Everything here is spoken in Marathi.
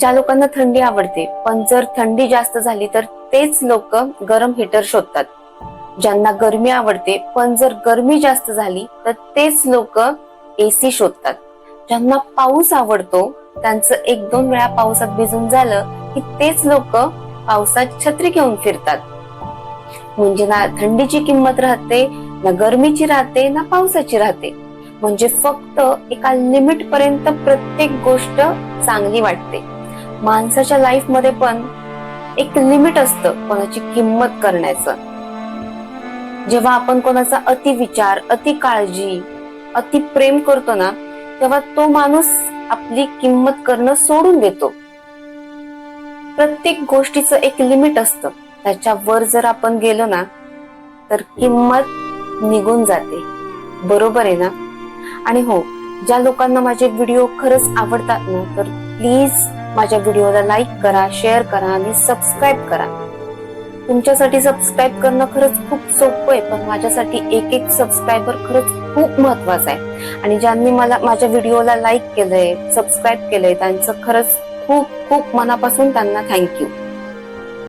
ज्या लोकांना थंडी आवडते पण जर थंडी जास्त झाली तर तेच लोक गरम हीटर शोधतात. ज्यांना गरमी आवडते पण जर गरमी जास्त झाली तर तेच लोक एसी शोधतात. ज्यांना पाऊस आवडतो त्यांचं एक दोन वेळा पावसात भिजून झालं की तेच लोक पावसात छत्री घेऊन फिरतात. म्हणजे ना थंडीची किंमत राहते, ना गरमीची राहते, ना पावसाची राहते. म्हणजे फक्त एका लिमिट पर्यंत प्रत्येक गोष्ट चांगली वाटते. माणसाच्या लाईफ मध्ये पण एक लिमिट असतं कोणाची किंमत करण्याचं. जेव्हा आपण कोणाचा अति विचार, अति काळजी, अति प्रेम करतो ना, तेव्हा तो माणूस आपली किंमत करणं सोडून देतो. प्रत्येक गोष्टीचं एक लिमिट असतं, त्याच्यावर जर आपण गेलो ना तर किंमत निघून जाते. बरोबर आहे ना? आणि हो, ज्या लोकांना माझे व्हिडिओ खरंच आवडतात ना तर प्लीज माझ्या व्हिडिओला लाईक करा, शेअर करा आणि सबस्क्राईब करा. तुमच्यासाठी सबस्क्राईब करणं खरंच खूप सोपं आहे, पण माझ्यासाठी एक एक सबस्क्रायबर खरंच खूप महत्वाचा आहे. आणि ज्यांनी मला माझ्या व्हिडिओला लाईक केलंय, सबस्क्राईब केलंय, त्यांचं खरंच खूप खूप मनापासून त्यांना थँक्यू.